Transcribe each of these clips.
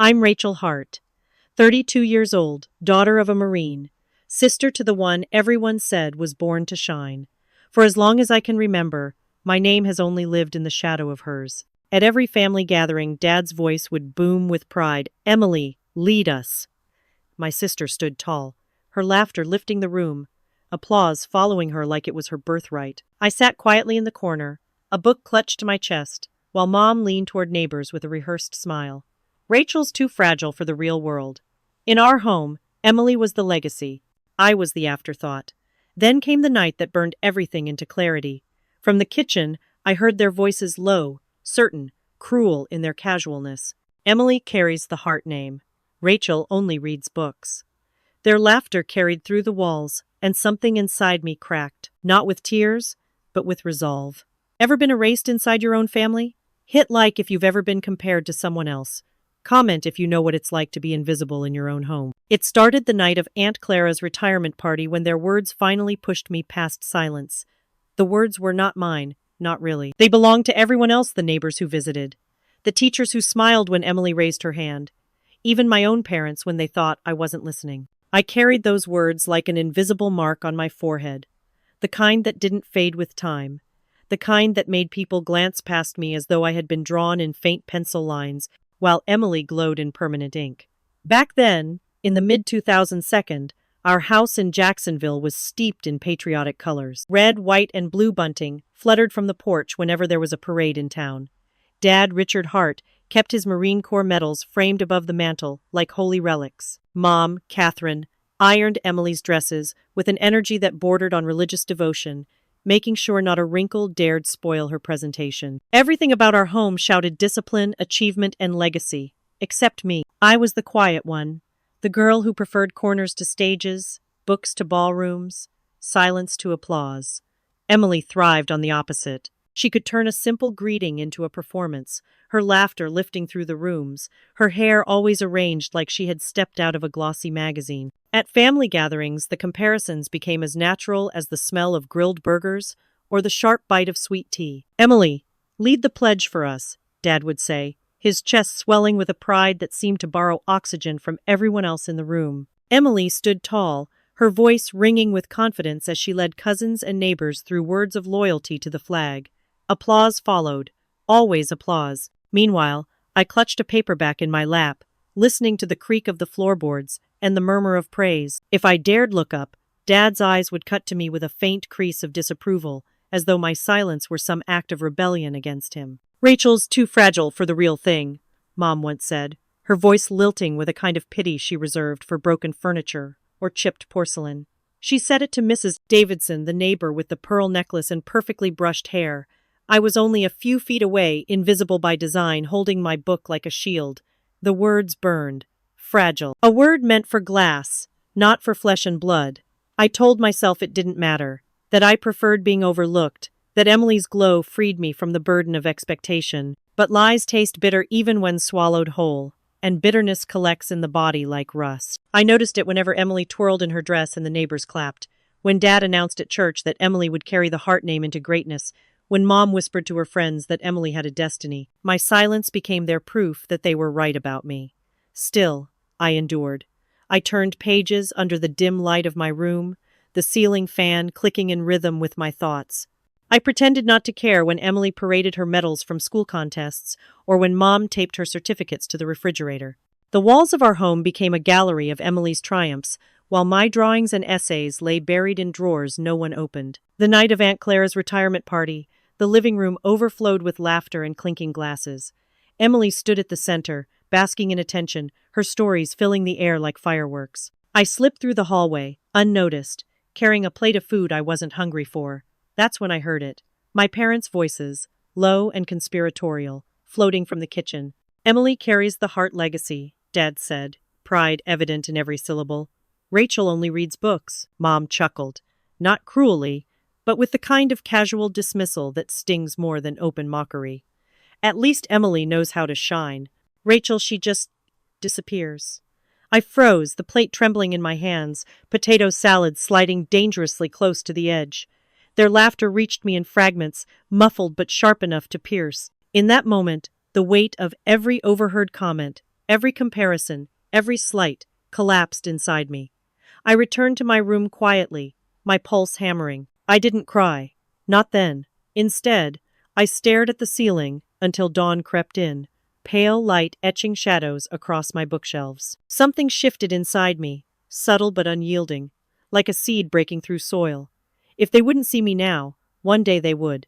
I'm Rachel Hart, 32 years old, daughter of a Marine, sister to the one everyone said was born to shine. For as long as I can remember, my name has only lived in the shadow of hers. At every family gathering, Dad's voice would boom with pride. "Emily, lead us." My sister stood tall, her laughter lifting the room, applause following her like it was her birthright. I sat quietly in the corner, a book clutched to my chest, while Mom leaned toward neighbors with a rehearsed smile. Rachel's too fragile for the real world. In our home, Emily was the legacy. I was the afterthought. Then came the night that burned everything into clarity. From the kitchen, I heard their voices low, certain, cruel in their casualness. Emily carries the Hart name. Rachel only reads books. Their laughter carried through the walls, and something inside me cracked, not with tears, but with resolve. Ever been erased inside your own family? Hit like if you've ever been compared to someone else. Comment if you know what it's like to be invisible in your own home. It started the night of Aunt Clara's retirement party when their words finally pushed me past silence. The words were not mine, not really. They belonged to everyone else, the neighbors who visited, the teachers who smiled when Emily raised her hand, even my own parents when they thought I wasn't listening. I carried those words like an invisible mark on my forehead, the kind that didn't fade with time, the kind that made people glance past me as though I had been drawn in faint pencil lines, while Emily glowed in permanent ink. Back then, in the mid-2002, our house in Jacksonville was steeped in patriotic colors. Red, white, and blue bunting fluttered from the porch whenever there was a parade in town. Dad, Richard Hart, kept his Marine Corps medals framed above the mantel like holy relics. Mom, Catherine, ironed Emily's dresses with an energy that bordered on religious devotion, making sure not a wrinkle dared spoil her presentation. Everything about our home shouted discipline, achievement, and legacy, except me. I was the quiet one, the girl who preferred corners to stages, books to ballrooms, silence to applause. Emily thrived on the opposite. She could turn a simple greeting into a performance, her laughter lifting through the rooms, her hair always arranged like she had stepped out of a glossy magazine. At family gatherings, the comparisons became as natural as the smell of grilled burgers or the sharp bite of sweet tea. "Emily, lead the pledge for us," Dad would say, his chest swelling with a pride that seemed to borrow oxygen from everyone else in the room. Emily stood tall, her voice ringing with confidence as she led cousins and neighbors through words of loyalty to the flag. Applause followed, always applause. Meanwhile, I clutched a paperback in my lap, listening to the creak of the floorboards and the murmur of praise. If I dared look up, Dad's eyes would cut to me with a faint crease of disapproval, as though my silence were some act of rebellion against him. "Rachel's too fragile for the real thing," Mom once said, her voice lilting with a kind of pity she reserved for broken furniture or chipped porcelain. She said it to Mrs. Davidson, the neighbor with the pearl necklace and perfectly brushed hair. I was only a few feet away, invisible by design, holding my book like a shield. The words burned. Fragile. A word meant for glass, not for flesh and blood. I told myself it didn't matter, that I preferred being overlooked, that Emily's glow freed me from the burden of expectation. But lies taste bitter even when swallowed whole, and bitterness collects in the body like rust. I noticed it whenever Emily twirled in her dress and the neighbors clapped, when Dad announced at church that Emily would carry the Hart name into greatness, when Mom whispered to her friends that Emily had a destiny. My silence became their proof that they were right about me. Still, I endured. I turned pages under the dim light of my room, the ceiling fan clicking in rhythm with my thoughts. I pretended not to care when Emily paraded her medals from school contests or when Mom taped her certificates to the refrigerator. The walls of our home became a gallery of Emily's triumphs, while my drawings and essays lay buried in drawers no one opened. The night of Aunt Clara's retirement party, the living room overflowed with laughter and clinking glasses. Emily stood at the center, basking in attention, her stories filling the air like fireworks. I slipped through the hallway, unnoticed, carrying a plate of food I wasn't hungry for. That's when I heard it. My parents' voices, low and conspiratorial, floating from the kitchen. "Emily carries the Hart legacy," Dad said, pride evident in every syllable. "Rachel only reads books," Mom chuckled, not cruelly, but with the kind of casual dismissal that stings more than open mockery. "At least Emily knows how to shine. Rachel, she just disappears." I froze, the plate trembling in my hands, potato salad sliding dangerously close to the edge. Their laughter reached me in fragments, muffled but sharp enough to pierce. In that moment, the weight of every overheard comment, Every comparison, every slight, collapsed inside me. I returned to my room quietly, my pulse hammering. I didn't cry. Not then. Instead, I stared at the ceiling until dawn crept in, pale light etching shadows across my bookshelves. Something shifted inside me, subtle but unyielding, like a seed breaking through soil. If they wouldn't see me now, one day they would.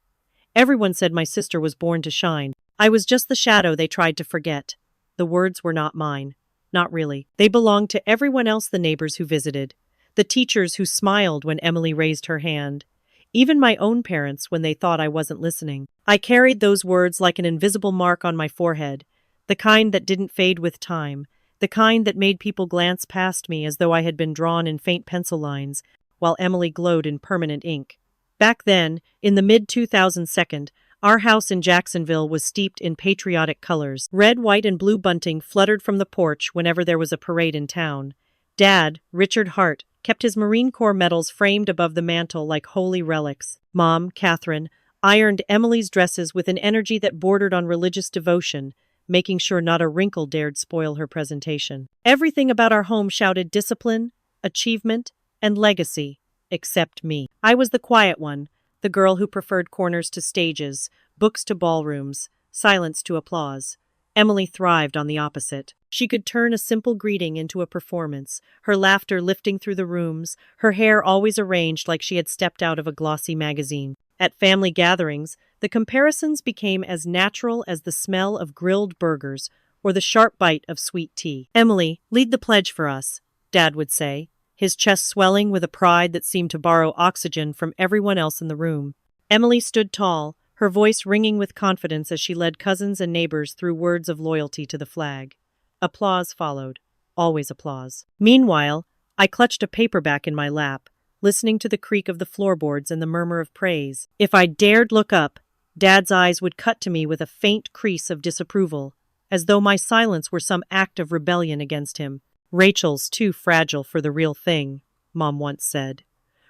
Everyone said my sister was born to shine. I was just the shadow they tried to forget. The words were not mine. Not really. They belonged to everyone else, the neighbors who visited, the teachers who smiled when Emily raised her hand, even my own parents when they thought I wasn't listening. I carried those words like an invisible mark on my forehead, the kind that didn't fade with time, the kind that made people glance past me as though I had been drawn in faint pencil lines, while Emily glowed in permanent ink. Back then, in the mid-2002, our house in Jacksonville was steeped in patriotic colors. Red, white, and blue bunting fluttered from the porch whenever there was a parade in town. Dad, Richard Hart, kept his Marine Corps medals framed above the mantel like holy relics. Mom, Catherine, ironed Emily's dresses with an energy that bordered on religious devotion, making sure not a wrinkle dared spoil her presentation. Everything about our home shouted discipline, achievement, and legacy, except me. I was the quiet one, the girl who preferred corners to stages, books to ballrooms, silence to applause. Emily thrived on the opposite. She could turn a simple greeting into a performance, her laughter lifting through the rooms, her hair always arranged like she had stepped out of a glossy magazine. At family gatherings, the comparisons became as natural as the smell of grilled burgers or the sharp bite of sweet tea. "Emily, lead the pledge for us," Dad would say, his chest swelling with a pride that seemed to borrow oxygen from everyone else in the room. Emily stood tall, her voice ringing with confidence as she led cousins and neighbors through words of loyalty to the flag. Applause followed. Always applause. Meanwhile, I clutched a paperback in my lap, listening to the creak of the floorboards and the murmur of praise. If I dared look up, Dad's eyes would cut to me with a faint crease of disapproval, as though my silence were some act of rebellion against him. "Rachel's too fragile for the real thing," Mom once said,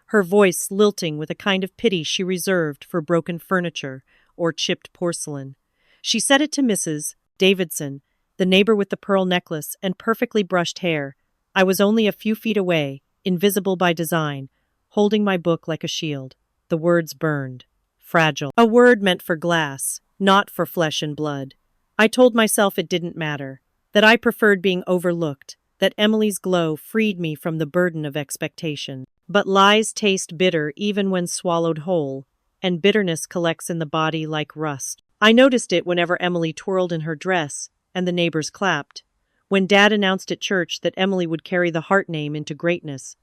her voice lilting with a kind of pity she reserved for broken furniture or chipped porcelain. She said it to Mrs. Davidson, the neighbor with the pearl necklace and perfectly brushed hair. I was only a few feet away, invisible by design, holding my book like a shield. The words burned. Fragile. A word meant for glass, not for flesh and blood. I told myself it didn't matter, that I preferred being overlooked, that Emily's glow freed me from the burden of expectation. But lies taste bitter even when swallowed whole, and bitterness collects in the body like rust. I noticed it whenever Emily twirled in her dress, and the neighbors clapped. When Dad announced at church that Emily would carry the Hart name into greatness.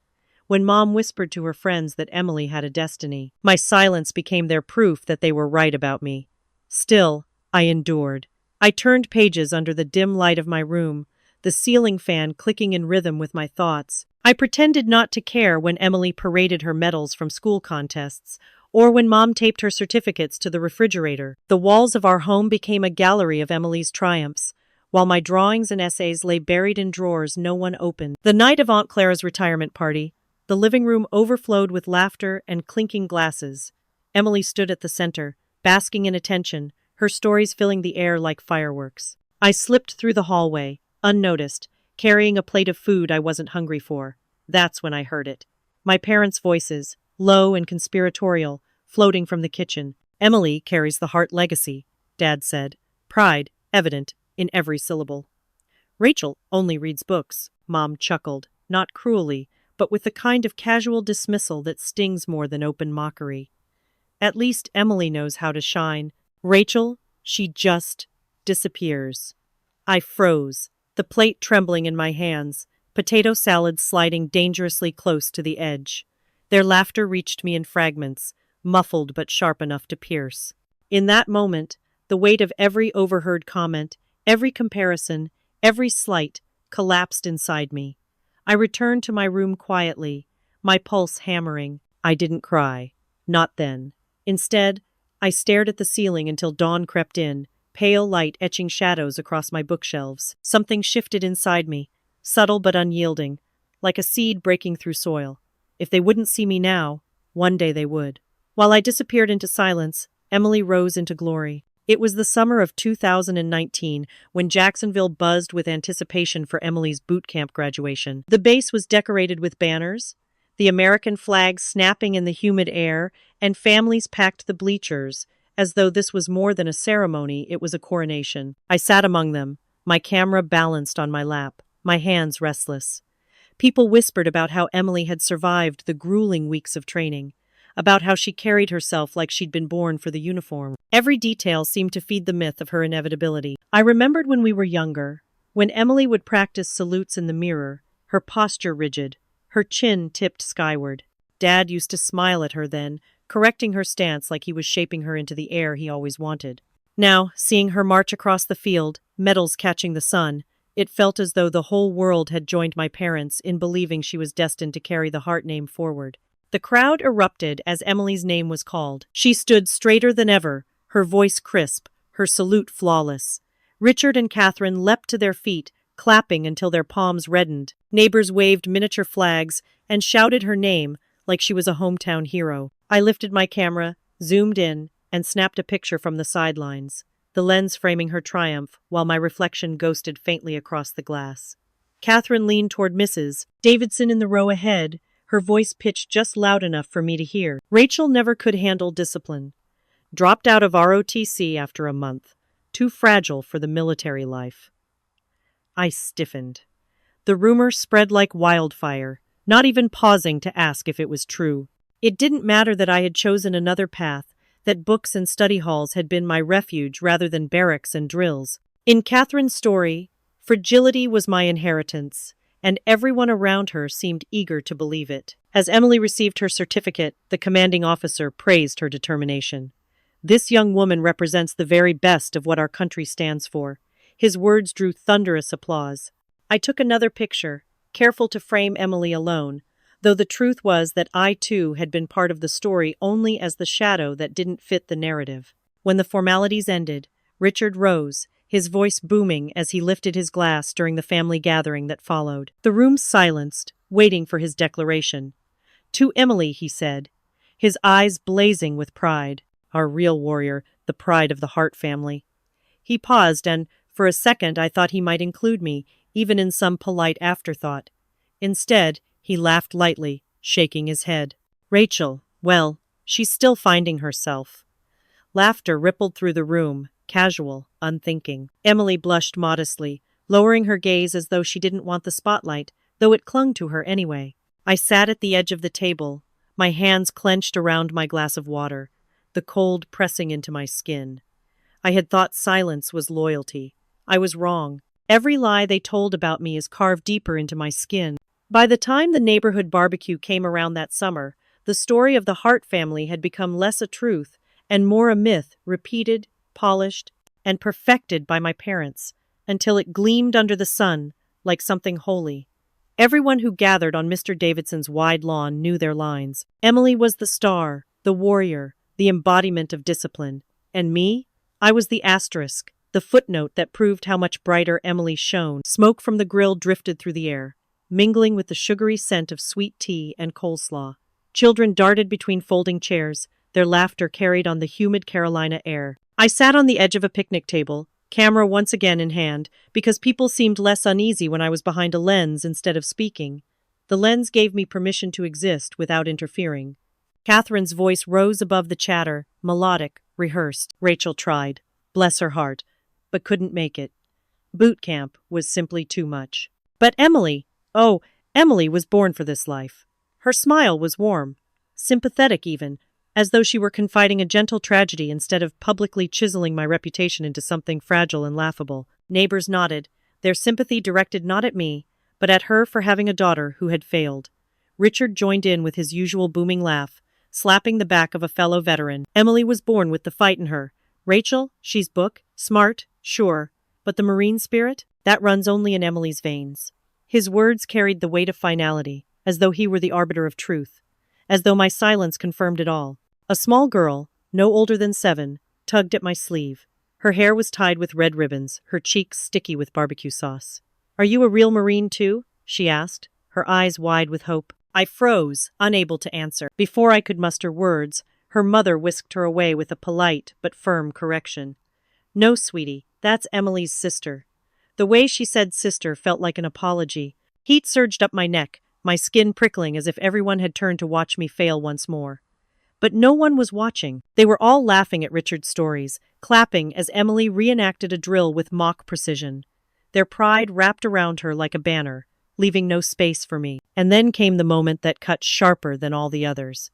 When Mom whispered to her friends that Emily had a destiny. My silence became their proof that they were right about me. Still, I endured. I turned pages under the dim light of my room, the ceiling fan clicking in rhythm with my thoughts. I pretended not to care when Emily paraded her medals from school contests, or when Mom taped her certificates to the refrigerator. The walls of our home became a gallery of Emily's triumphs, while my drawings and essays lay buried in drawers no one opened. The night of Aunt Clara's retirement party, the living room overflowed with laughter and clinking glasses. Emily stood at the center, basking in attention, her stories filling the air like fireworks. I slipped through the hallway, unnoticed, carrying a plate of food I wasn't hungry for. That's when I heard it. My parents' voices, low and conspiratorial, floating from the kitchen. "Emily carries the Hart legacy," Dad said, pride evident in every syllable. "Rachel only reads books," Mom chuckled, not cruelly, but with the kind of casual dismissal that stings more than open mockery. "At least Emily knows how to shine. Rachel, she just disappears." I froze, the plate trembling in my hands, potato salad sliding dangerously close to the edge. Their laughter reached me in fragments, muffled but sharp enough to pierce. In that moment, the weight of every overheard comment, every comparison, every slight, collapsed inside me. I returned to my room quietly, my pulse hammering. I didn't cry. Not then. Instead, I stared at the ceiling until dawn crept in, pale light etching shadows across my bookshelves. Something shifted inside me, subtle but unyielding, like a seed breaking through soil. If they wouldn't see me now, one day they would. While I disappeared into silence, Emily rose into glory. It was the summer of 2019 when Jacksonville buzzed with anticipation for Emily's boot camp graduation. The base was decorated with banners, the American flag snapping in the humid air, and families packed the bleachers, as though this was more than a ceremony, it was a coronation. I sat among them, my camera balanced on my lap, my hands restless. People whispered about how Emily had survived the grueling weeks of training, about how she carried herself like she'd been born for the uniform. Every detail seemed to feed the myth of her inevitability. I remembered when we were younger, when Emily would practice salutes in the mirror, her posture rigid, her chin tipped skyward. Dad used to smile at her then, correcting her stance like he was shaping her into the air he always wanted. Now, seeing her march across the field, medals catching the sun, it felt as though the whole world had joined my parents in believing she was destined to carry the Hart name forward. The crowd erupted as Emily's name was called. She stood straighter than ever, her voice crisp, her salute flawless. Richard and Catherine leapt to their feet, clapping until their palms reddened. Neighbors waved miniature flags and shouted her name like she was a hometown hero. I lifted my camera, zoomed in, and snapped a picture from the sidelines, the lens framing her triumph while my reflection ghosted faintly across the glass. Catherine leaned toward Mrs. Davidson in the row ahead, her voice pitched just loud enough for me to hear. Rachel never could handle discipline. Dropped out of ROTC after a month. Too fragile for the military life. I stiffened. The rumor spread like wildfire, not even pausing to ask if it was true. It didn't matter that I had chosen another path, that books and study halls had been my refuge rather than barracks and drills. In Catherine's story, fragility was my inheritance, and everyone around her seemed eager to believe it. As Emily received her certificate, the commanding officer praised her determination. This young woman represents the very best of what our country stands for. His words drew thunderous applause. I took another picture, careful to frame Emily alone, though the truth was that I too had been part of the story only as the shadow that didn't fit the narrative. When the formalities ended, Richard rose, his voice booming as he lifted his glass during the family gathering that followed. The room silenced, waiting for his declaration. "To Emily," he said, his eyes blazing with pride. Our real warrior, the pride of the Hart family. He paused and, for a second, I thought he might include me, even in some polite afterthought. Instead, he laughed lightly, shaking his head. "Rachel, well, she's still finding herself." Laughter rippled through the room, casual, unthinking. Emily blushed modestly, lowering her gaze as though she didn't want the spotlight, though it clung to her anyway. I sat at the edge of the table, my hands clenched around my glass of water, the cold pressing into my skin. I had thought silence was loyalty. I was wrong. Every lie they told about me is carved deeper into my skin. By the time the neighborhood barbecue came around that summer, the story of the Hart family had become less a truth and more a myth, repeated, polished, and perfected by my parents, until it gleamed under the sun like something holy. Everyone who gathered on Mr. Davidson's wide lawn knew their lines. Emily was the star, the warrior, the embodiment of discipline. And me? I was the asterisk, the footnote that proved how much brighter Emily shone. Smoke from the grill drifted through the air, mingling with the sugary scent of sweet tea and coleslaw. Children darted between folding chairs, their laughter carried on the humid Carolina air. I sat on the edge of a picnic table, camera once again in hand, because people seemed less uneasy when I was behind a lens instead of speaking. The lens gave me permission to exist without interfering. Catherine's voice rose above the chatter, melodic, rehearsed. Rachel tried, bless her heart, but couldn't make it. Boot camp was simply too much. But Emily, oh, Emily was born for this life. Her smile was warm, sympathetic even, as though she were confiding a gentle tragedy instead of publicly chiseling my reputation into something fragile and laughable. Neighbors nodded, their sympathy directed not at me, but at her for having a daughter who had failed. Richard joined in with his usual booming laugh, slapping the back of a fellow veteran. Emily was born with the fight in her. Rachel, she's book, smart, sure, but the Marine spirit? That runs only in Emily's veins. His words carried the weight of finality, as though he were the arbiter of truth, as though my silence confirmed it all. A small girl, no older than 7, tugged at my sleeve. Her hair was tied with red ribbons, her cheeks sticky with barbecue sauce. "Are you a real Marine too?" she asked, her eyes wide with hope. I froze, unable to answer. Before I could muster words, her mother whisked her away with a polite but firm correction. No, sweetie, that's Emily's sister. The way she said sister felt like an apology. Heat surged up my neck, my skin prickling as if everyone had turned to watch me fail once more. But no one was watching. They were all laughing at Richard's stories, clapping as Emily reenacted a drill with mock precision. Their pride wrapped around her like a banner, leaving no space for me. And then came the moment that cut sharper than all the others.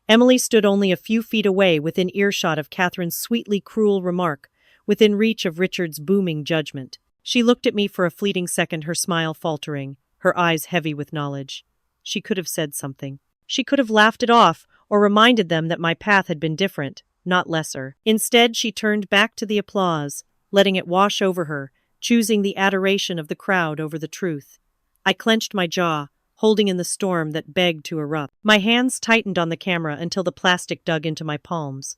Emily stood only a few feet away, within earshot of Catherine's sweetly cruel remark, within reach of Richard's booming judgment. She looked at me for a fleeting second, her smile faltering, her eyes heavy with knowledge. She could have said something. She could have laughed it off, or reminded them that my path had been different, not lesser. Instead, she turned back to the applause, letting it wash over her, choosing the adoration of the crowd over the truth. I clenched my jaw, holding in the storm that begged to erupt. My hands tightened on the camera until the plastic dug into my palms.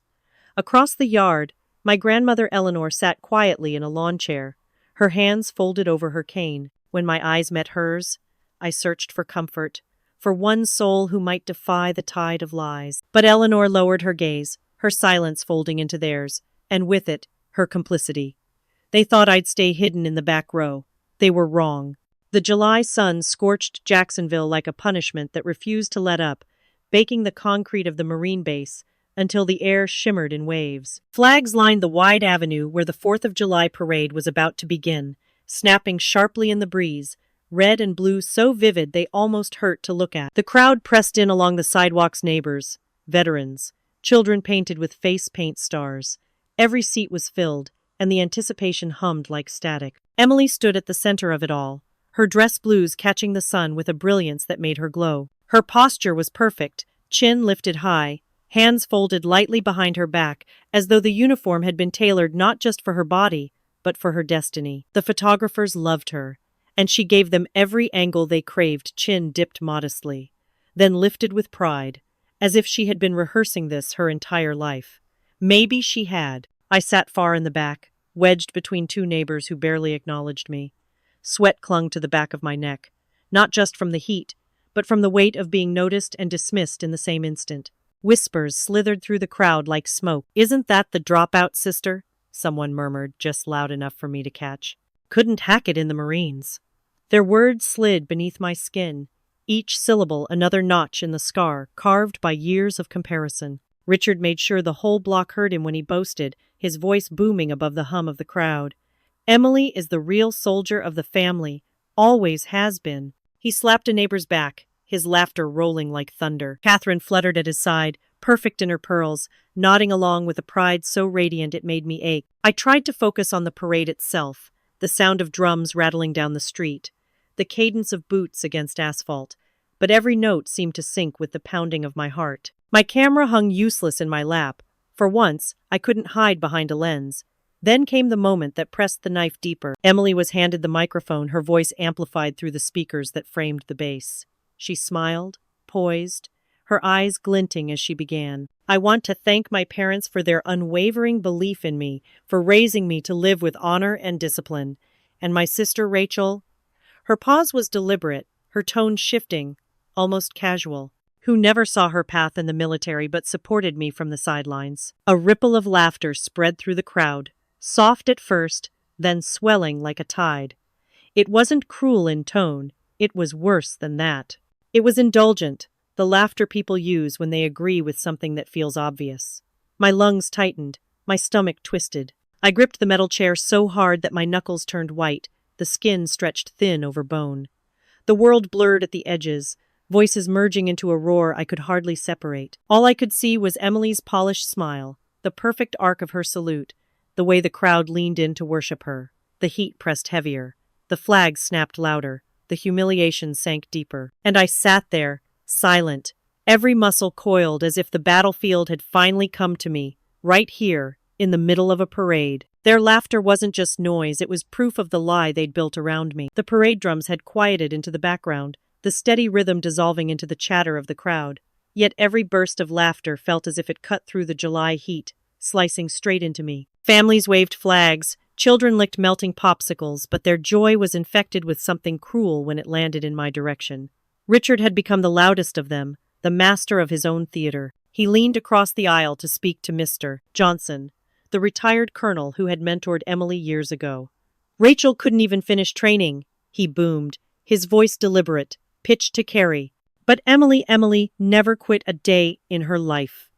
Across the yard, my grandmother Eleanor sat quietly in a lawn chair, her hands folded over her cane. When my eyes met hers, I searched for comfort, for one soul who might defy the tide of lies. But Eleanor lowered her gaze, her silence folding into theirs, and with it, her complicity. They thought I'd stay hidden in the back row. They were wrong. The July sun scorched Jacksonville like a punishment that refused to let up, baking the concrete of the Marine base until the air shimmered in waves. Flags lined the wide avenue where the 4th of July parade was about to begin, snapping sharply in the breeze, red and blue so vivid they almost hurt to look at. The crowd pressed in along the sidewalks, neighbors, veterans, children painted with face paint stars. Every seat was filled, and the anticipation hummed like static. Emily stood at the center of it all, her dress blues catching the sun with a brilliance that made her glow. Her posture was perfect, chin lifted high, hands folded lightly behind her back, as though the uniform had been tailored not just for her body, but for her destiny. The photographers loved her, and she gave them every angle they craved, chin dipped modestly, then lifted with pride, as if she had been rehearsing this her entire life. Maybe she had. I sat far in the back, wedged between two neighbors who barely acknowledged me. Sweat clung to the back of my neck, not just from the heat, but from the weight of being noticed and dismissed in the same instant. Whispers slithered through the crowd like smoke. "Isn't that the dropout sister?" someone murmured, just loud enough for me to catch. "Couldn't hack it in the Marines." Their words slid beneath my skin, each syllable another notch in the scar, carved by years of comparison. Richard made sure the whole block heard him when he boasted, his voice booming above the hum of the crowd. "Emily is the real soldier of the family, always has been." He slapped a neighbor's back, his laughter rolling like thunder. Catherine fluttered at his side, perfect in her pearls, nodding along with a pride so radiant it made me ache. I tried to focus on the parade itself, the sound of drums rattling down the street, the cadence of boots against asphalt, but every note seemed to sync with the pounding of my heart. My camera hung useless in my lap. For once, I couldn't hide behind a lens. Then came the moment that pressed the knife deeper. Emily was handed the microphone, her voice amplified through the speakers that framed the bass. She smiled, poised, her eyes glinting as she began. "I want to thank my parents for their unwavering belief in me, for raising me to live with honor and discipline. And my sister Rachel," her pause was deliberate, her tone shifting, almost casual, "who never saw her path in the military but supported me from the sidelines." A ripple of laughter spread through the crowd, soft at first, then swelling like a tide. It wasn't cruel in tone, it was worse than that. It was indulgent, the laughter people use when they agree with something that feels obvious. My lungs tightened, my stomach twisted. I gripped the metal chair so hard that my knuckles turned white, the skin stretched thin over bone. The world blurred at the edges, voices merging into a roar I could hardly separate. All I could see was Emily's polished smile, the perfect arc of her salute, the way the crowd leaned in to worship her. The heat pressed heavier. The flags snapped louder. The humiliation sank deeper. And I sat there, silent, every muscle coiled as if the battlefield had finally come to me, right here, in the middle of a parade. Their laughter wasn't just noise, it was proof of the lie they'd built around me. The parade drums had quieted into the background, the steady rhythm dissolving into the chatter of the crowd. Yet every burst of laughter felt as if it cut through the July heat, slicing straight into me. Families waved flags, children licked melting popsicles, but their joy was infected with something cruel when it landed in my direction. Richard had become the loudest of them, the master of his own theater. He leaned across the aisle to speak to Mr. Johnson, the retired colonel who had mentored Emily years ago. Rachel couldn't even finish training, he boomed, his voice deliberate, pitched to carry. But Emily never quit a day in her life.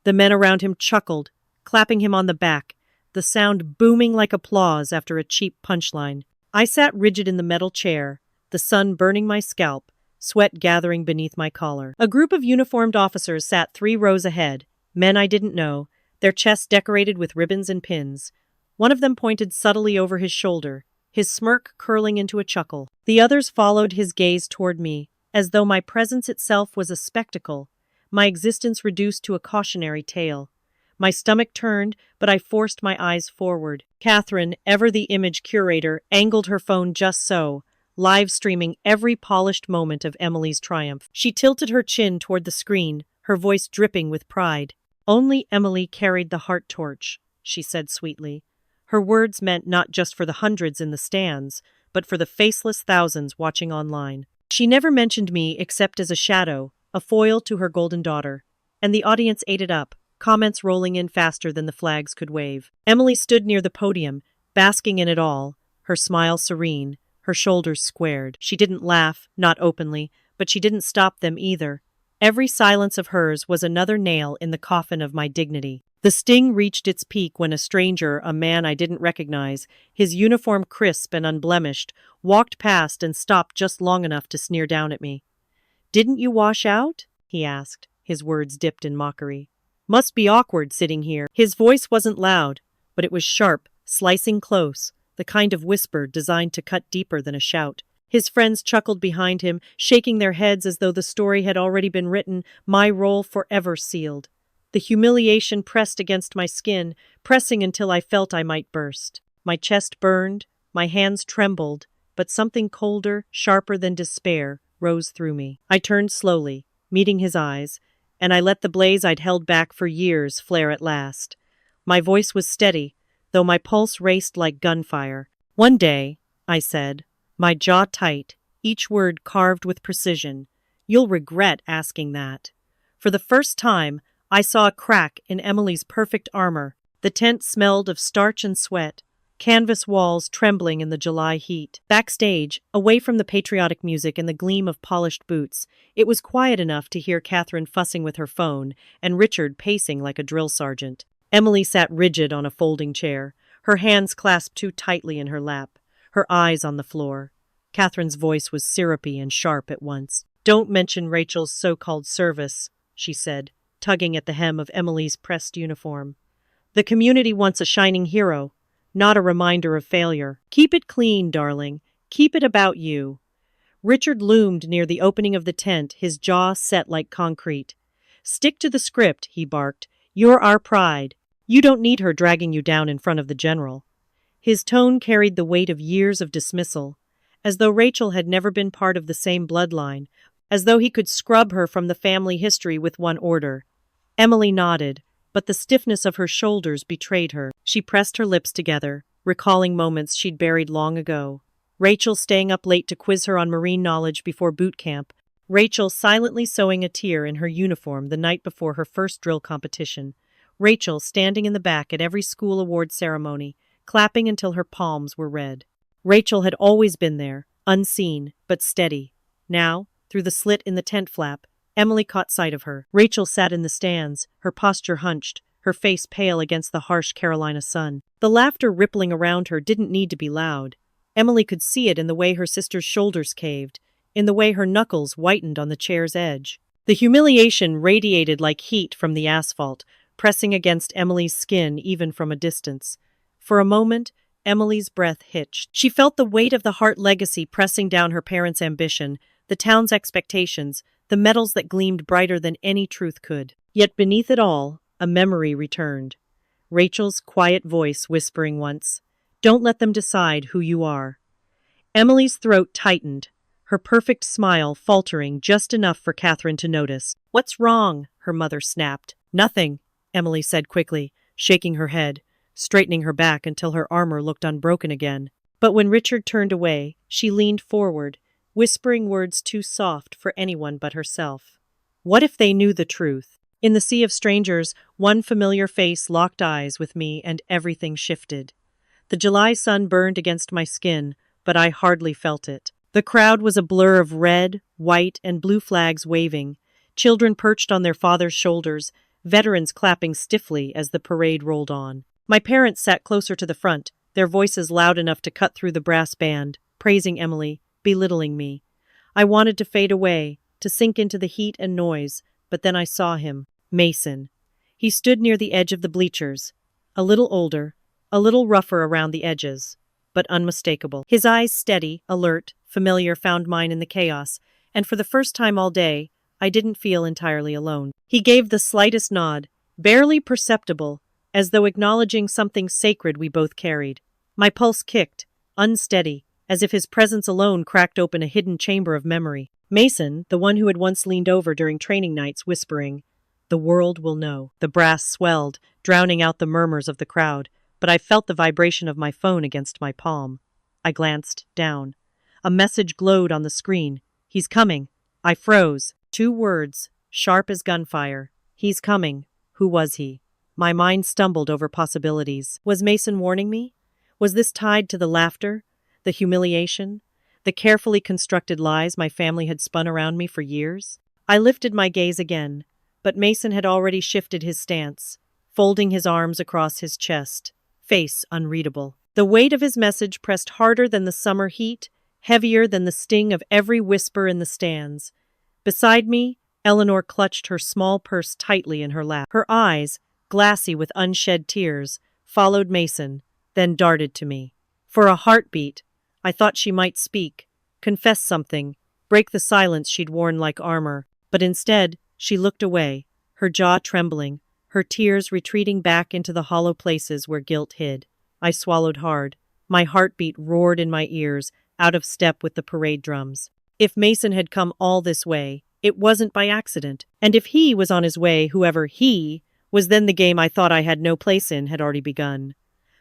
The men around him chuckled, clapping him on the back, the sound booming like applause after a cheap punchline. I sat rigid in the metal chair, the sun burning my scalp, sweat gathering beneath my collar. A group of uniformed officers sat 3 rows ahead, men I didn't know, their chests decorated with ribbons and pins. One of them pointed subtly over his shoulder, his smirk curling into a chuckle. The others followed his gaze toward me, as though my presence itself was a spectacle, my existence reduced to a cautionary tale. My stomach turned, but I forced my eyes forward. Catherine, ever the image curator, angled her phone just so, live streaming every polished moment of Emily's triumph. She tilted her chin toward the screen, her voice dripping with pride. Only Emily carried the Hart torch, she said sweetly. Her words meant not just for the hundreds in the stands, but for the faceless thousands watching online. She never mentioned me except as a shadow, a foil to her golden daughter. And the audience ate it up, comments rolling in faster than the flags could wave. Emily stood near the podium, basking in it all, her smile serene, her shoulders squared. She didn't laugh, not openly, but she didn't stop them either. Every silence of hers was another nail in the coffin of my dignity. The sting reached its peak when a stranger, a man I didn't recognize, his uniform crisp and unblemished, walked past and stopped just long enough to sneer down at me. "Didn't you wash out?" he asked, his words dipped in mockery. "Must be awkward sitting here." His voice wasn't loud, but it was sharp, slicing close, the kind of whisper designed to cut deeper than a shout. His friends chuckled behind him, shaking their heads as though the story had already been written, my role forever sealed. The humiliation pressed against my skin, pressing until I felt I might burst. My chest burned, my hands trembled, but something colder, sharper than despair, rose through me. I turned slowly, meeting his eyes, and I let the blaze I'd held back for years flare at last. My voice was steady, though my pulse raced like gunfire. "One day," I said, my jaw tight, each word carved with precision, "you'll regret asking that." For the first time, I saw a crack in Emily's perfect armor. The tent smelled of starch and sweat, canvas walls trembling in the July heat. Backstage, away from the patriotic music and the gleam of polished boots, it was quiet enough to hear Catherine fussing with her phone and Richard pacing like a drill sergeant. Emily sat rigid on a folding chair, her hands clasped too tightly in her lap, her eyes on the floor. Catherine's voice was syrupy and sharp at once. "Don't mention Rachel's so-called service," she said, tugging at the hem of Emily's pressed uniform. "The community wants a shining hero, not a reminder of failure. Keep it clean, darling. Keep it about you." Richard loomed near the opening of the tent, his jaw set like concrete. "Stick to the script," he barked. "You're our pride. You don't need her dragging you down in front of the general." His tone carried the weight of years of dismissal, as though Rachel had never been part of the same bloodline, as though he could scrub her from the family history with one order. Emily nodded, but the stiffness of her shoulders betrayed her. She pressed her lips together, recalling moments she'd buried long ago. Rachel staying up late to quiz her on marine knowledge before boot camp. Rachel silently sewing a tear in her uniform the night before her first drill competition. Rachel standing in the back at every school award ceremony, clapping until her palms were red. Rachel had always been there, unseen, but steady. Now, through the slit in the tent flap, Emily caught sight of her. Rachel sat in the stands, her posture hunched, her face pale against the harsh Carolina sun. The laughter rippling around her didn't need to be loud. Emily could see it in the way her sister's shoulders caved, in the way her knuckles whitened on the chair's edge. The humiliation radiated like heat from the asphalt, pressing against Emily's skin even from a distance. For a moment, Emily's breath hitched. She felt the weight of the Hart legacy pressing down her parents' ambition, the town's expectations, the medals that gleamed brighter than any truth could. Yet beneath it all, a memory returned. Rachel's quiet voice whispering once, "Don't let them decide who you are." Emily's throat tightened, her perfect smile faltering just enough for Catherine to notice. "What's wrong?" her mother snapped. "Nothing," Emily said quickly, shaking her head, straightening her back until her armor looked unbroken again. But when Richard turned away, she leaned forward, whispering words too soft for anyone but herself. What if they knew the truth? In the sea of strangers, one familiar face locked eyes with me and everything shifted. The July sun burned against my skin, but I hardly felt it. The crowd was a blur of red, white, and blue flags waving, children perched on their fathers' shoulders, veterans clapping stiffly as the parade rolled on. My parents sat closer to the front, their voices loud enough to cut through the brass band, praising Emily, belittling me. I wanted to fade away, to sink into the heat and noise, but then I saw him, Mason. He stood near the edge of the bleachers, a little older, a little rougher around the edges, but unmistakable. His eyes steady, alert, familiar found mine in the chaos, and for the first time all day, I didn't feel entirely alone. He gave the slightest nod, barely perceptible, as though acknowledging something sacred we both carried. My pulse kicked, unsteady, as if his presence alone cracked open a hidden chamber of memory. Mason, the one who had once leaned over during training nights, whispering, "The world will know." The brass swelled, drowning out the murmurs of the crowd, but I felt the vibration of my phone against my palm. I glanced down. A message glowed on the screen. "He's coming." I froze. 2 words, sharp as gunfire. He's coming. Who was he? My mind stumbled over possibilities. Was Mason warning me? Was this tied to the laughter, the humiliation, the carefully constructed lies my family had spun around me for years? I lifted my gaze again, but Mason had already shifted his stance, folding his arms across his chest, face unreadable. The weight of his message pressed harder than the summer heat, heavier than the sting of every whisper in the stands. Beside me, Eleanor clutched her small purse tightly in her lap. Her eyes, glassy with unshed tears, followed Mason, then darted to me. For a heartbeat, I thought she might speak, confess something, break the silence she'd worn like armor, but instead, she looked away, her jaw trembling, her tears retreating back into the hollow places where guilt hid. I swallowed hard. My heartbeat roared in my ears, out of step with the parade drums. If Mason had come all this way, it wasn't by accident. And if he was on his way, whoever he was, then the game I thought I had no place in had already begun.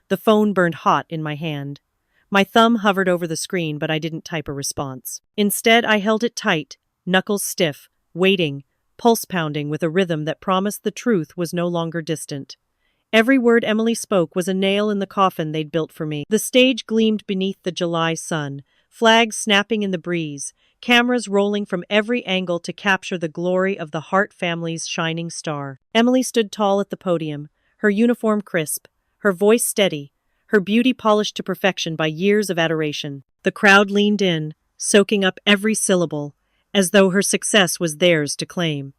The phone burned hot in my hand. My thumb hovered over the screen, but I didn't type a response. Instead, I held it tight, knuckles stiff, waiting, pulse pounding with a rhythm that promised the truth was no longer distant. Every word Emily spoke was a nail in the coffin they'd built for me. The stage gleamed beneath the July sun, flags snapping in the breeze, cameras rolling from every angle to capture the glory of the Hart family's shining star. Emily stood tall at the podium, her uniform crisp, her voice steady, her beauty polished to perfection by years of adoration. The crowd leaned in, soaking up every syllable, as though her success was theirs to claim.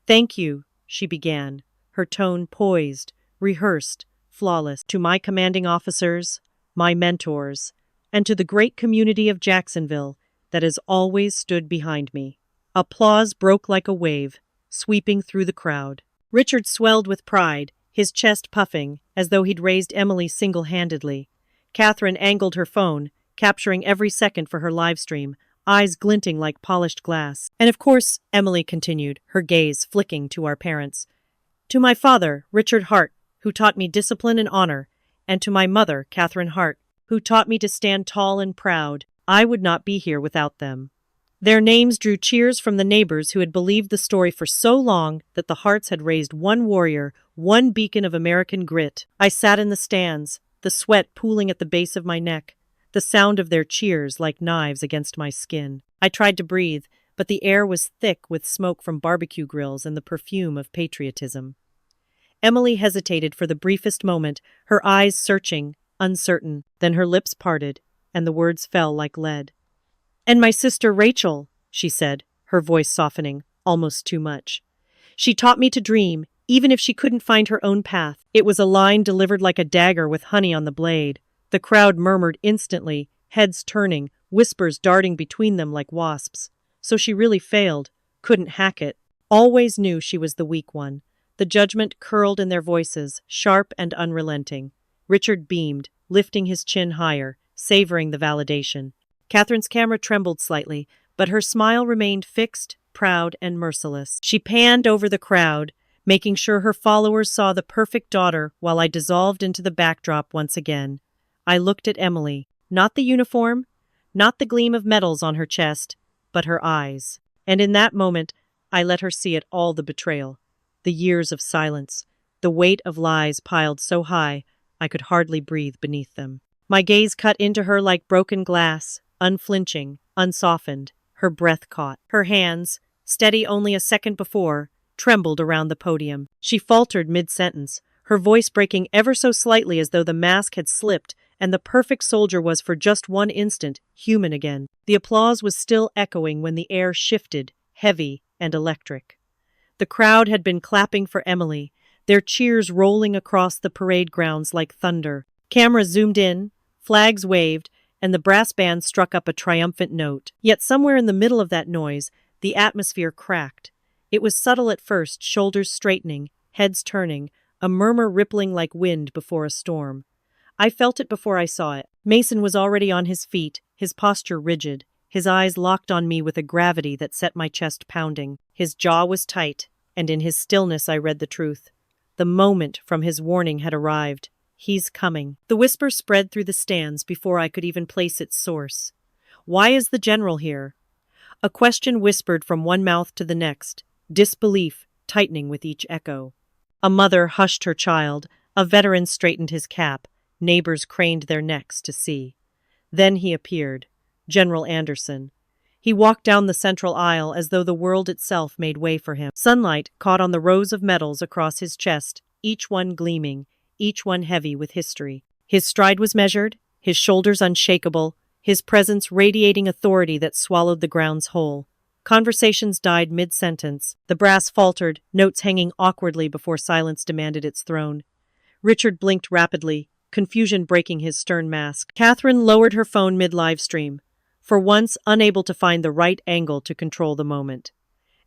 "Thank you," she began, her tone poised, rehearsed, flawless. "To my commanding officers, my mentors, and to the great community of Jacksonville that has always stood behind me." Applause broke like a wave, sweeping through the crowd. Richard swelled with pride, his chest puffing, as though he'd raised Emily single-handedly. Catherine angled her phone, capturing every second for her live stream, eyes glinting like polished glass. "And of course," Emily continued, her gaze flicking to our parents, "to my father, Richard Hart, who taught me discipline and honor, and to my mother, Catherine Hart, who taught me to stand tall and proud. I would not be here without them." Their names drew cheers from the neighbors who had believed the story for so long that the Harts had raised one warrior, one beacon of American grit. I sat in the stands, the sweat pooling at the base of my neck, the sound of their cheers like knives against my skin. I tried to breathe, but the air was thick with smoke from barbecue grills and the perfume of patriotism. Emily hesitated for the briefest moment, her eyes searching, uncertain. Then her lips parted, and the words fell like lead. "And my sister Rachel," she said, her voice softening, almost too much. "She taught me to dream, even if she couldn't find her own path." It was a line delivered like a dagger with honey on the blade. The crowd murmured instantly, heads turning, whispers darting between them like wasps. So she really failed, couldn't hack it. Always knew she was the weak one. The judgment curled in their voices, sharp and unrelenting. Richard beamed, lifting his chin higher, savoring the validation. Catherine's camera trembled slightly, but her smile remained fixed, proud, and merciless. She panned over the crowd, making sure her followers saw the perfect daughter while I dissolved into the backdrop once again. I looked at Emily, not the uniform, not the gleam of medals on her chest, but her eyes. And in that moment, I let her see it all, the betrayal. The years of silence, the weight of lies piled so high I could hardly breathe beneath them. My gaze cut into her like broken glass, unflinching, unsoftened, her breath caught. Her hands, steady only a second before, trembled around the podium. She faltered mid-sentence, her voice breaking ever so slightly as though the mask had slipped and the perfect soldier was for just one instant human again. The applause was still echoing when the air shifted, heavy and electric. The crowd had been clapping for Emily, their cheers rolling across the parade grounds like thunder. Cameras zoomed in, flags waved, and the brass band struck up a triumphant note. Yet somewhere in the middle of that noise, the atmosphere cracked. It was subtle at first, shoulders straightening, heads turning, a murmur rippling like wind before a storm. I felt it before I saw it. Mason was already on his feet, his posture rigid, his eyes locked on me with a gravity that set my chest pounding. His jaw was tight, and in his stillness I read the truth. The moment from his warning had arrived. He's coming. The whisper spread through the stands before I could even place its source. Why is the general here? A question whispered from one mouth to the next, disbelief tightening with each echo. A mother hushed her child, a veteran straightened his cap, neighbors craned their necks to see. Then he appeared, General Anderson. He walked down the central aisle as though the world itself made way for him. Sunlight caught on the rows of medals across his chest, each one gleaming, each one heavy with history. His stride was measured, his shoulders unshakable, his presence radiating authority that swallowed the grounds whole. Conversations died mid-sentence. The brass faltered, notes hanging awkwardly before silence demanded its throne. Richard blinked rapidly, confusion breaking his stern mask. Catherine lowered her phone mid-live stream, for once unable to find the right angle to control the moment.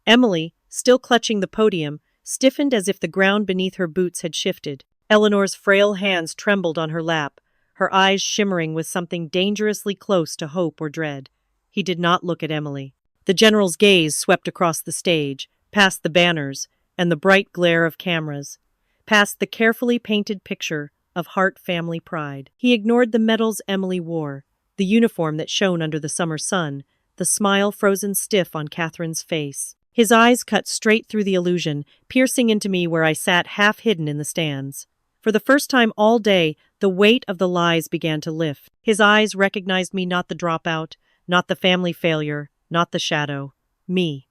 Emily, still clutching the podium, stiffened as if the ground beneath her boots had shifted. Eleanor's frail hands trembled on her lap, her eyes shimmering with something dangerously close to hope or dread. He did not look at Emily. The general's gaze swept across the stage, past the banners and the bright glare of cameras, past the carefully painted picture of Hart family pride. He ignored the medals Emily wore, the uniform that shone under the summer sun, the smile frozen stiff on Catherine's face. His eyes cut straight through the illusion, piercing into me where I sat half hidden in the stands. For the first time all day, the weight of the lies began to lift. His eyes recognized me, not the dropout, not the family failure, not the shadow. Me.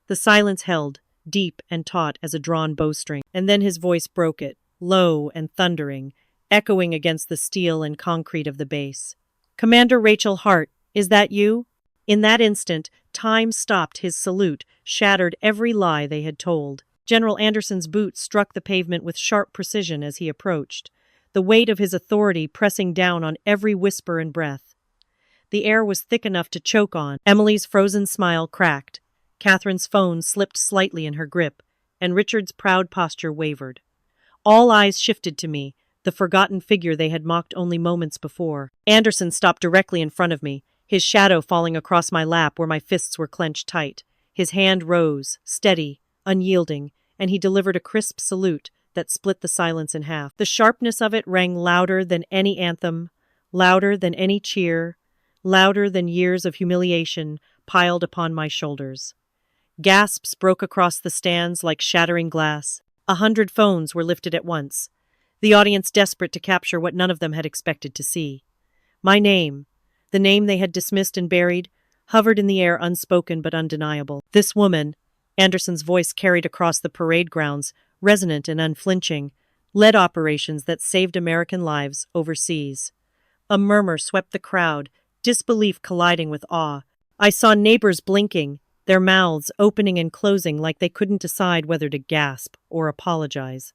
The silence held, deep and taut as a drawn bowstring, and then his voice broke it, low and thundering, echoing against the steel and concrete of the base. "Commander Rachel Hart, is that you?" In that instant, time stopped. His salute shattered every lie they had told. General Anderson's boots struck the pavement with sharp precision as he approached, the weight of his authority pressing down on every whisper and breath. The air was thick enough to choke on. Emily's frozen smile cracked. Catherine's phone slipped slightly in her grip, and Richard's proud posture wavered. All eyes shifted to me, the forgotten figure they had mocked only moments before. Anderson stopped directly in front of me, his shadow falling across my lap where my fists were clenched tight. His hand rose, steady, unyielding, and he delivered a crisp salute that split the silence in half. The sharpness of it rang louder than any anthem, louder than any cheer, louder than years of humiliation piled upon my shoulders. Gasps broke across the stands like shattering glass. 100 phones were lifted at once, the audience desperate to capture what none of them had expected to see. My name, the name they had dismissed and buried, hovered in the air, unspoken but undeniable. This woman, Anderson's voice carried across the parade grounds, resonant and unflinching, led operations that saved American lives overseas. A murmur swept the crowd, disbelief colliding with awe. I saw neighbors blinking, their mouths opening and closing like they couldn't decide whether to gasp or apologize.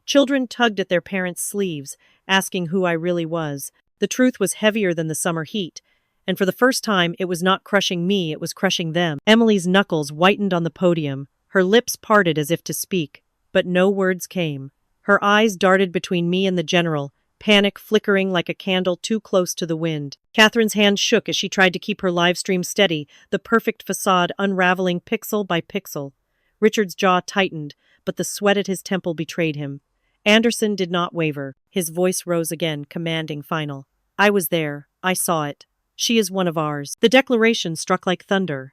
Children tugged at their parents' sleeves, asking who I really was. The truth was heavier than the summer heat, and for the first time it was not crushing me, it was crushing them. Emily's knuckles whitened on the podium, her lips parted as if to speak, but no words came. Her eyes darted between me and the general, panic flickering like a candle too close to the wind. Catherine's hand shook as she tried to keep her live stream steady, the perfect facade unraveling pixel by pixel. Richard's jaw tightened, but the sweat at his temple betrayed him. Anderson did not waver. His voice rose again, commanding, final. "I was there. I saw it. She is one of ours." The declaration struck like thunder.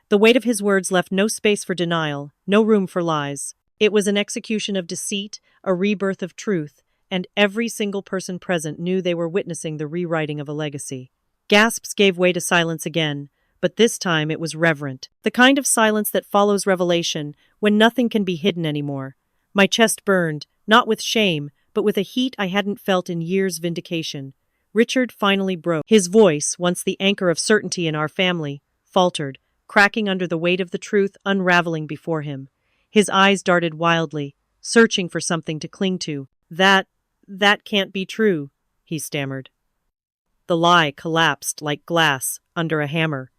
The weight of his words left no space for denial, no room for lies. It was an execution of deceit, a rebirth of truth, and every single person present knew they were witnessing the rewriting of a legacy. Gasps gave way to silence again, but this time it was reverent. The kind of silence that follows revelation, when nothing can be hidden anymore. My chest burned, not with shame, but with a heat I hadn't felt in years' vindication. Richard finally broke. His voice, once the anchor of certainty in our family, faltered, cracking under the weight of the truth unraveling before him. His eyes darted wildly, searching for something to cling to. That can't be true, he stammered. The lie collapsed like glass under a hammer.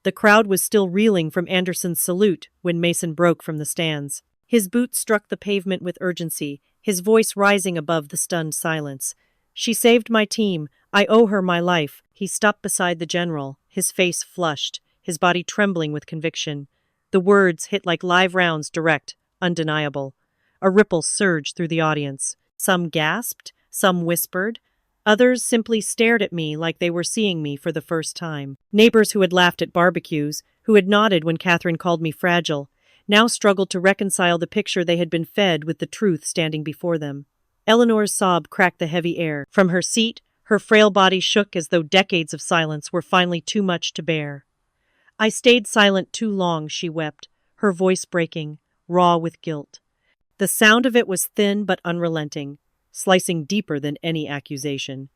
The crowd was still reeling from Anderson's salute when Mason broke from the stands. His boot struck the pavement with urgency, his voice rising above the stunned silence. She saved my team. I owe her my life. He stopped beside the general, his face flushed, his body trembling with conviction. The words hit like live rounds, direct, undeniable. A ripple surged through the audience. Some gasped, some whispered. Others simply stared at me like they were seeing me for the first time. Neighbors who had laughed at barbecues, who had nodded when Catherine called me fragile, now struggled to reconcile the picture they had been fed with the truth standing before them. Eleanor's sob cracked the heavy air. From her seat, her frail body shook as though decades of silence were finally too much to bear. I stayed silent too long, she wept, her voice breaking, raw with guilt. The sound of it was thin but unrelenting, slicing deeper than any accusation.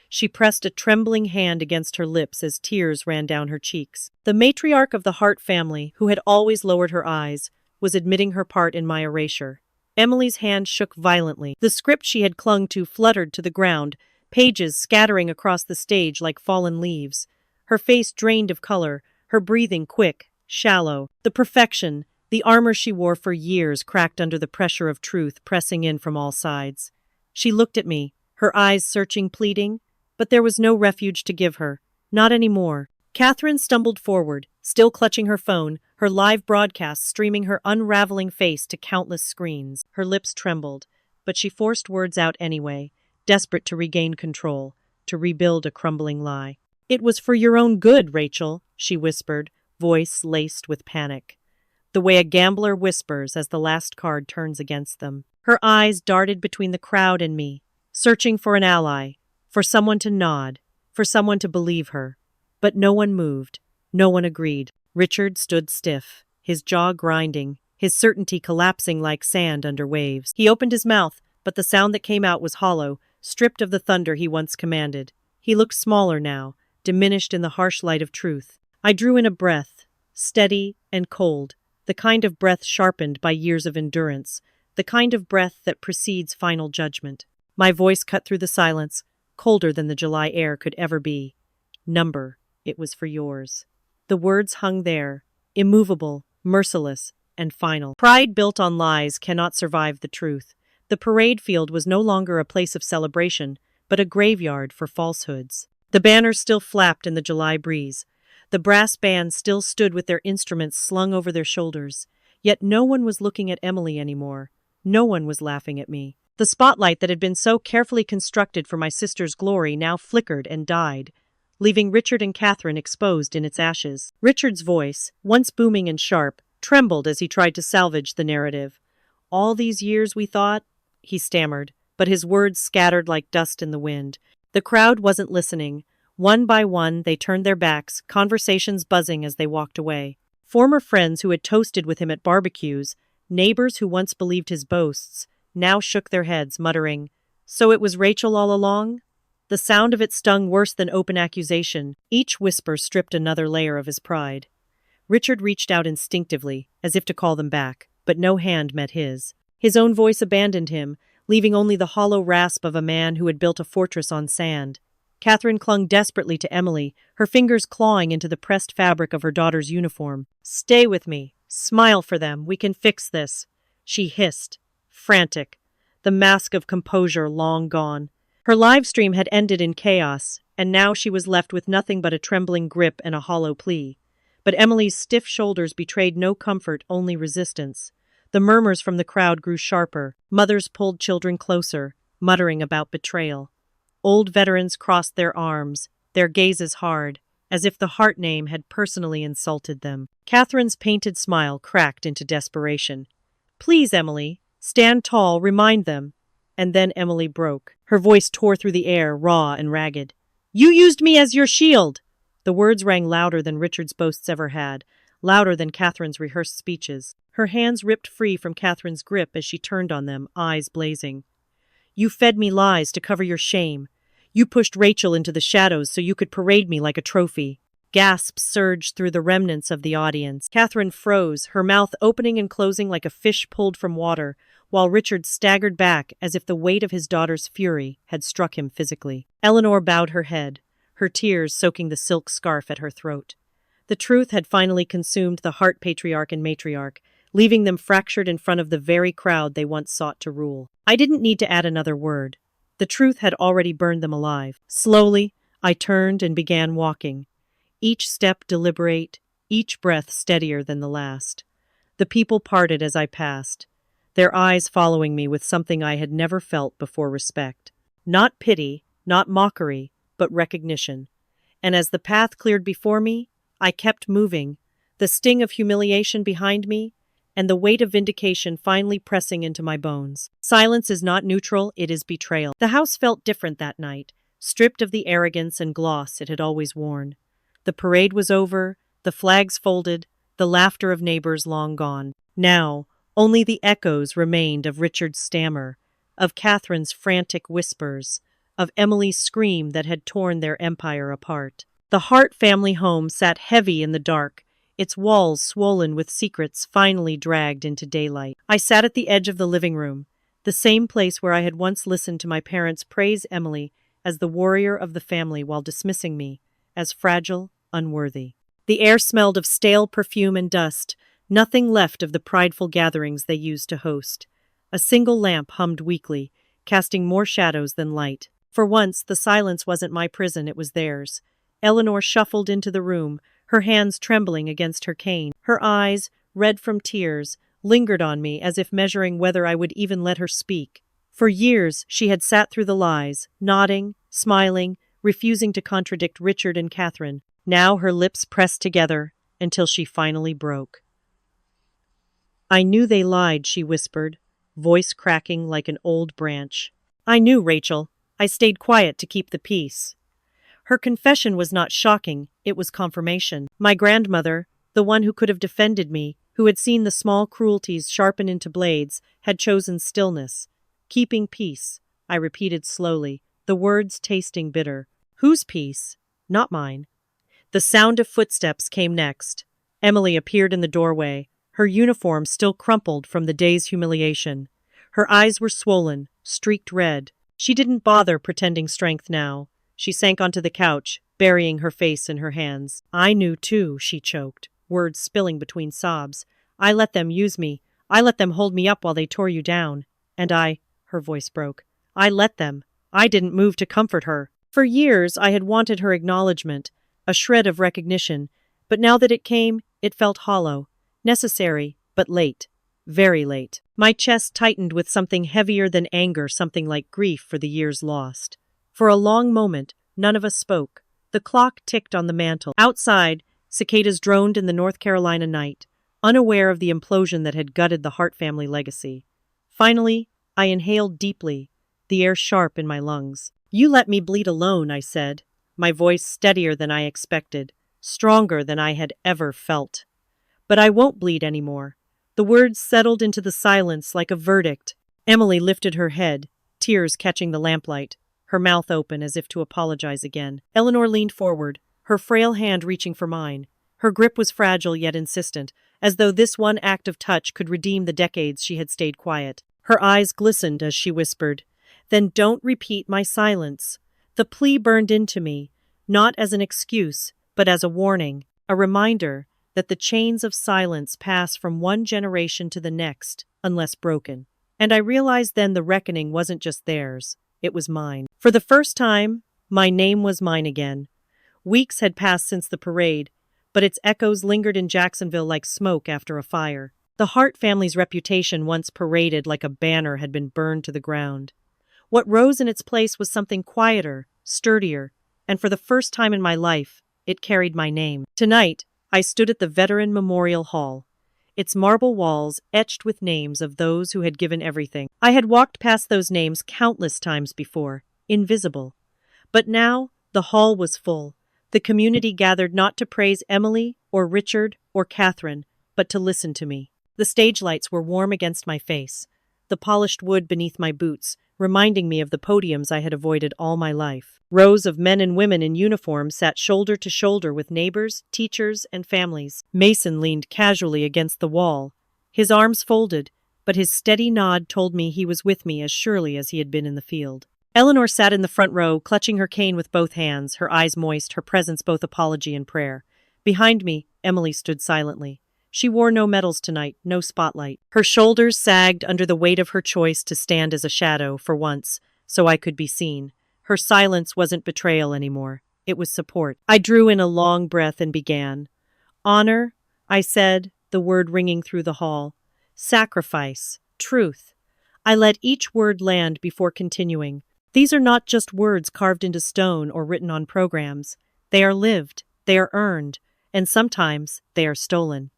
She pressed a trembling hand against her lips as tears ran down her cheeks. The matriarch of the Hart family, who had always lowered her eyes, was admitting her part in my erasure. Emily's hand shook violently. The script she had clung to fluttered to the ground, pages scattering across the stage like fallen leaves. Her face drained of color, her breathing quick, shallow. The perfection, the armor she wore for years cracked under the pressure of truth pressing in from all sides. She looked at me, her eyes searching, pleading, but there was no refuge to give her. Not anymore. Catherine stumbled forward, still clutching her phone, her live broadcast streaming her unraveling face to countless screens. Her lips trembled, but she forced words out anyway, desperate to regain control, to rebuild a crumbling lie. "It was for your own good, Rachel," she whispered, voice laced with panic. The way a gambler whispers as the last card turns against them. Her eyes darted between the crowd and me, searching for an ally, for someone to nod, for someone to believe her. But no one moved, no one agreed. Richard stood stiff, his jaw grinding, his certainty collapsing like sand under waves. He opened his mouth, but the sound that came out was hollow, stripped of the thunder he once commanded. He looked smaller now, diminished in the harsh light of truth. I drew in a breath, steady and cold, the kind of breath sharpened by years of endurance, the kind of breath that precedes final judgment. My voice cut through the silence, colder than the July air could ever be. "Number, it was for yours." The words hung there, immovable, merciless, and final. Pride built on lies cannot survive the truth. The parade field was no longer a place of celebration, but a graveyard for falsehoods. The banners still flapped in the July breeze. The brass bands still stood with their instruments slung over their shoulders. Yet no one was looking at Emily anymore. No one was laughing at me. The spotlight that had been so carefully constructed for my sister's glory now flickered and died, leaving Richard and Catherine exposed in its ashes. Richard's voice, once booming and sharp, trembled as he tried to salvage the narrative. "All these years we thought," he stammered, but his words scattered like dust in the wind. The crowd wasn't listening. One by one, they turned their backs, conversations buzzing as they walked away. Former friends who had toasted with him at barbecues, neighbors who once believed his boasts, now shook their heads, muttering, "So it was Rachel all along?" The sound of it stung worse than open accusation. Each whisper stripped another layer of his pride. Richard reached out instinctively, as if to call them back, but no hand met his. His own voice abandoned him, leaving only the hollow rasp of a man who had built a fortress on sand. Catherine clung desperately to Emily, her fingers clawing into the pressed fabric of her daughter's uniform. "Stay with me. Smile for them. We can fix this," she hissed, frantic, the mask of composure long gone. Her live stream had ended in chaos, and now she was left with nothing but a trembling grip and a hollow plea. But Emily's stiff shoulders betrayed no comfort, only resistance. The murmurs from the crowd grew sharper. Mothers pulled children closer, muttering about betrayal. Old veterans crossed their arms, their gazes hard, as if the Hart name had personally insulted them. Catherine's painted smile cracked into desperation. Please, Emily, stand tall, remind them. And then Emily broke. Her voice tore through the air, raw and ragged. You used me as your shield! The words rang louder than Richard's boasts ever had, louder than Catherine's rehearsed speeches. Her hands ripped free from Catherine's grip as she turned on them, eyes blazing. You fed me lies to cover your shame. You pushed Rachel into the shadows so you could parade me like a trophy. Gasps surged through the remnants of the audience. Catherine froze, her mouth opening and closing like a fish pulled from water, while Richard staggered back as if the weight of his daughter's fury had struck him physically. Eleanor bowed her head, her tears soaking the silk scarf at her throat. The truth had finally consumed the Hart patriarch and matriarch, leaving them fractured in front of the very crowd they once sought to rule. I didn't need to add another word. The truth had already burned them alive. Slowly, I turned and began walking, each step deliberate, each breath steadier than the last. The people parted as I passed, their eyes following me with something I had never felt before: respect. Not pity, not mockery, but recognition. And as the path cleared before me, I kept moving, the sting of humiliation behind me, and the weight of vindication finally pressing into my bones. Silence is not neutral, it is betrayal. The house felt different that night, stripped of the arrogance and gloss it had always worn. The parade was over, the flags folded, the laughter of neighbors long gone. Now, only the echoes remained of Richard's stammer, of Catherine's frantic whispers, of Emily's scream that had torn their empire apart. The Hart family home sat heavy in the dark, its walls swollen with secrets finally dragged into daylight. I sat at the edge of the living room, the same place where I had once listened to my parents praise Emily as the warrior of the family while dismissing me as fragile, unworthy. The air smelled of stale perfume and dust, nothing left of the prideful gatherings they used to host. A single lamp hummed weakly, casting more shadows than light. For once, the silence wasn't my prison, it was theirs. Eleanor shuffled into the room, her hands trembling against her cane. Her eyes, red from tears, lingered on me as if measuring whether I would even let her speak. For years, she had sat through the lies, nodding, smiling, refusing to contradict Richard and Catherine. Now her lips pressed together until she finally broke. I knew they lied, she whispered, voice cracking like an old branch. I knew, Rachel. I stayed quiet to keep the peace. Her confession was not shocking, it was confirmation. My grandmother, the one who could have defended me, who had seen the small cruelties sharpen into blades, had chosen stillness. Keeping peace, I repeated slowly, the words tasting bitter. Whose peace? Not mine. The sound of footsteps came next. Emily appeared in the doorway, her uniform still crumpled from the day's humiliation. Her eyes were swollen, streaked red. She didn't bother pretending strength now. She sank onto the couch, burying her face in her hands. I knew too, she choked, words spilling between sobs. I let them use me. I let them hold me up while they tore you down. And her voice broke. I let them. I didn't move to comfort her. For years I had wanted her acknowledgement, a shred of recognition, but now that it came, it felt hollow, necessary, but late, very late. My chest tightened with something heavier than anger, something like grief for the years lost. For a long moment, none of us spoke. The clock ticked on the mantel. Outside, cicadas droned in the North Carolina night, unaware of the implosion that had gutted the Hart family legacy. Finally, I inhaled deeply, the air sharp in my lungs. You let me bleed alone, I said, my voice steadier than I expected, stronger than I had ever felt. But I won't bleed anymore. The words settled into the silence like a verdict. Emily lifted her head, tears catching the lamplight, her mouth open as if to apologize again. Eleanor leaned forward, her frail hand reaching for mine. Her grip was fragile yet insistent, as though this one act of touch could redeem the decades she had stayed quiet. Her eyes glistened as she whispered, "Then don't repeat my silence." The plea burned into me, not as an excuse, but as a warning, a reminder that the chains of silence pass from one generation to the next, unless broken. And I realized then the reckoning wasn't just theirs, it was mine. For the first time, my name was mine again. Weeks had passed since the parade, but its echoes lingered in Jacksonville like smoke after a fire. The Hart family's reputation, once paraded like a banner, had been burned to the ground. What rose in its place was something quieter, sturdier, and for the first time in my life, it carried my name. Tonight, I stood at the Veteran Memorial Hall. its marble walls etched with names of those who had given everything. I had walked past those names countless times before, invisible. But now, the hall was full. The community gathered not to praise Emily, or Richard, or Catherine, but to listen to me. The stage lights were warm against my face, the polished wood beneath my boots, reminding me of the podiums I had avoided all my life. Rows of men and women in uniform sat shoulder to shoulder with neighbors, teachers, and families. Mason leaned casually against the wall, his arms folded, but his steady nod told me he was with me as surely as he had been in the field. Eleanor sat in the front row, clutching her cane with both hands, her eyes moist, her presence both apology and prayer. Behind me, Emily stood silently. She wore no medals tonight, no spotlight. Her shoulders sagged under the weight of her choice to stand as a shadow, for once, so I could be seen. Her silence wasn't betrayal anymore. It was support. I drew in a long breath and began. Honor, I said, the word ringing through the hall. Sacrifice. Truth. I let each word land before continuing. These are not just words carved into stone or written on programs. They are lived, they are earned, and sometimes they are stolen.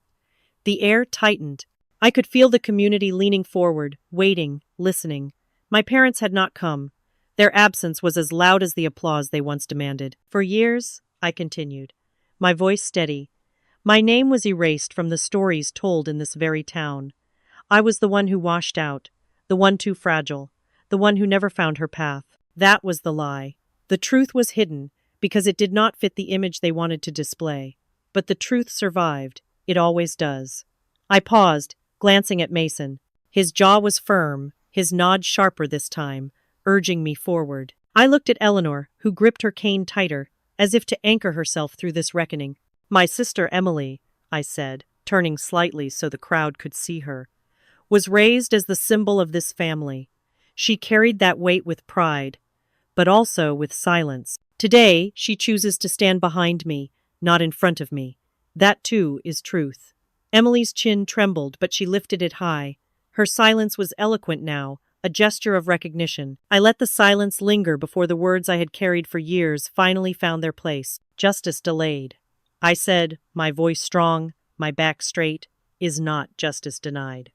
The air tightened. I could feel the community leaning forward, waiting, listening. My parents had not come. Their absence was as loud as the applause they once demanded. For years, I continued, my voice steady. My name was erased from the stories told in this very town. I was the one who washed out, the one too fragile, the one who never found her path. That was the lie. The truth was hidden because it did not fit the image they wanted to display. But the truth survived. It always does. I paused, glancing at Mason. His jaw was firm, his nod sharper this time, urging me forward. I looked at Eleanor, who gripped her cane tighter, as if to anchor herself through this reckoning. My sister Emily, I said, turning slightly so the crowd could see her, was raised as the symbol of this family. She carried that weight with pride, but also with silence. Today, she chooses to stand behind me, not in front of me. That, too, is truth. Emily's chin trembled, but she lifted it high. Her silence was eloquent now, a gesture of recognition. I let the silence linger before the words I had carried for years finally found their place. Justice delayed. I said, my voice strong, my back straight, is not justice denied.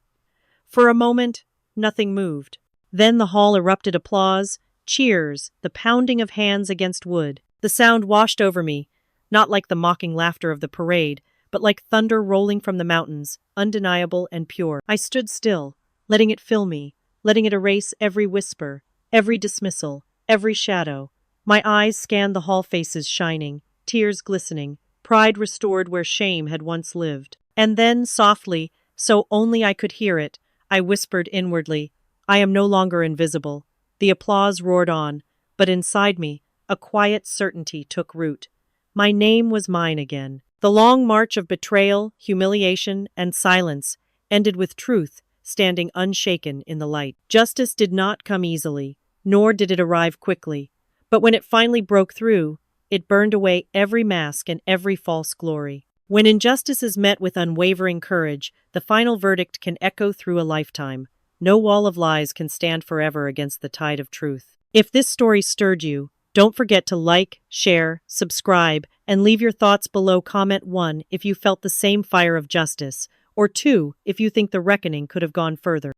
For a moment, nothing moved. Then the hall erupted applause, cheers, the pounding of hands against wood. The sound washed over me, not like the mocking laughter of the parade, but like thunder rolling from the mountains, undeniable and pure. I stood still, letting it fill me, letting it erase every whisper, every dismissal, every shadow. My eyes scanned the hall faces shining, tears glistening, pride restored where shame had once lived. And then, softly, so only I could hear it, I whispered inwardly, I am no longer invisible. The applause roared on, but inside me, a quiet certainty took root. My name was mine again. The long march of betrayal, humiliation, and silence ended with truth standing unshaken in the light. Justice did not come easily, nor did it arrive quickly. But when it finally broke through, it burned away every mask and every false glory. When injustice is met with unwavering courage, the final verdict can echo through a lifetime. No wall of lies can stand forever against the tide of truth. If this story stirred you, don't forget to like, share, subscribe, and leave your thoughts below. Comment 1 if you felt the same fire of justice, or 2 if you think the reckoning could have gone further.